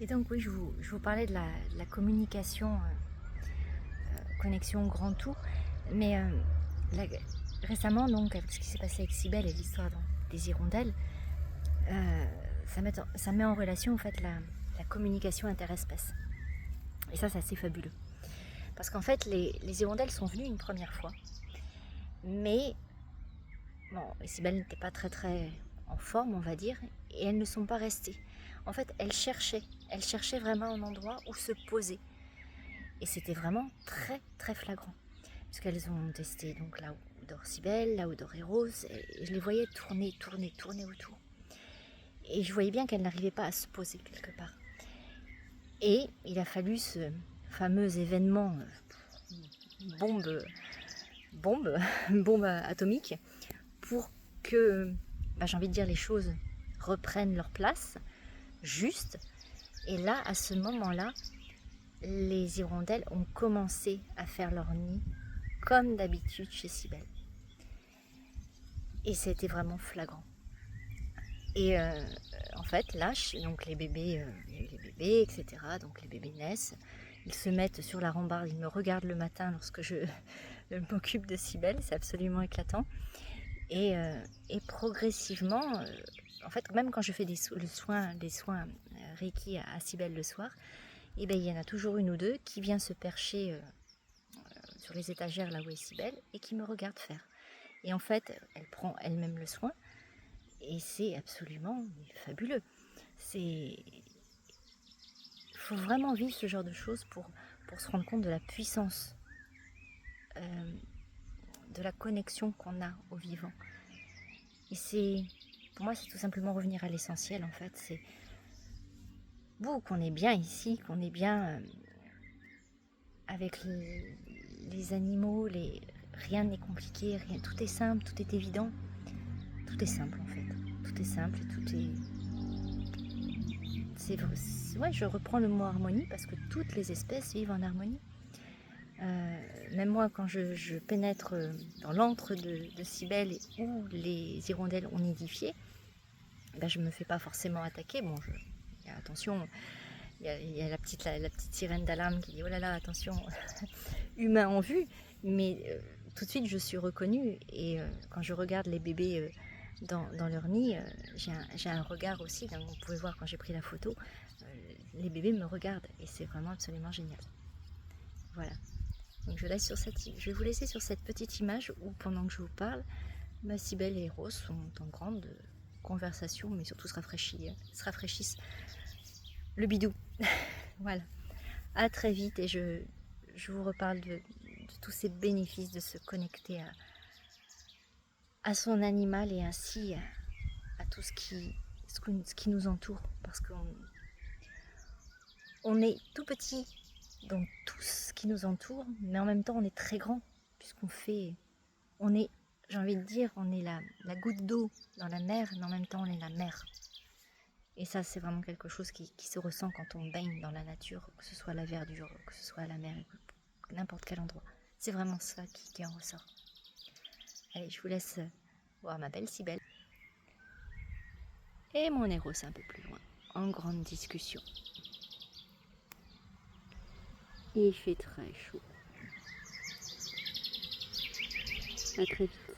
Et donc oui, je vous parlais de la communication, connexion grand tout, mais la- récemment, donc, avec ce qui s'est passé avec Cybèle et l'histoire des hirondelles, ça met en relation en fait la communication interespèce. Et ça, c'est assez fabuleux. Parce qu'en fait, les hirondelles sont venues une première fois, mais bon, Cybèle n'était pas très en forme, on va dire, et elles ne sont pas restées. En fait, elles cherchaient vraiment un endroit où se poser. Et c'était vraiment très flagrant. Parce qu'elles ont testé donc là où dort Cybèle, là où dort Eros, et je les voyais tourner autour. Et je voyais bien qu'elles n'arrivaient pas à se poser quelque part. Et il a fallu ce fameux événement bombe, bombe, bombe atomique pour que, j'ai envie de dire, les choses reprennent leur place, juste. Et là, à ce moment-là, les hirondelles ont commencé à faire leur nid comme d'habitude chez Cybèle. Et c'était vraiment flagrant. Et en fait, là, donc les bébés, etc. Donc les bébés naissent, ils se mettent sur la rambarde, ils me regardent le matin lorsque je m'occupe de Cybèle, c'est absolument éclatant. Et progressivement, en fait, même quand je fais des soins Reiki à Cybèle le soir, et ben, il y en a toujours une ou deux qui vient se percher sur les étagères là où est Cybèle et qui me regarde faire. Et en fait, elle prend elle-même le soin et c'est absolument fabuleux. Il faut vraiment vivre ce genre de choses pour se rendre compte de la puissance, de la connexion qu'on a au vivant. Et pour moi, c'est tout simplement revenir à l'essentiel en fait. C'est qu'on est bien ici, qu'on est bien avec les animaux, rien n'est compliqué, tout est simple, tout est évident. Tout est simple en fait. Tout est simple et tout est... Ouais, je reprends le mot harmonie parce que toutes les espèces vivent en harmonie. Même moi, quand je pénètre dans l'antre de Cybèle où les hirondelles ont nidifié, je ne me fais pas forcément attaquer. Bon, attention, il y a la petite sirène d'alarme qui dit « Oh là là, attention, humain en vue !» Mais tout de suite, je suis reconnue. Et quand je regarde les bébés dans leur nid, j'ai un regard aussi. Donc vous pouvez voir quand j'ai pris la photo, les bébés me regardent. Et c'est vraiment absolument génial. Voilà. Donc je vais vous laisser sur cette petite image où, pendant que je vous parle, Cybèle et Eros sont en grande conversation, mais surtout se rafraîchissent le bidou. Voilà. À très vite et je vous reparle de tous ces bénéfices de se connecter à son animal et ainsi à tout ce qui nous entoure. Parce qu'on est tout petit dans tout ce qui nous entoure, mais en même temps on est très grand, on est, j'ai envie de dire, on est la goutte d'eau dans la mer, mais en même temps on est la mer. Et ça, c'est vraiment quelque chose qui se ressent quand on baigne dans la nature, que ce soit la verdure, que ce soit la mer, n'importe quel endroit. C'est vraiment ça qui en ressort. Allez, je vous laisse voir ma belle Cybèle. Et mon héros, c'est un peu plus loin, en grande discussion. Il fait très chaud. À très vite.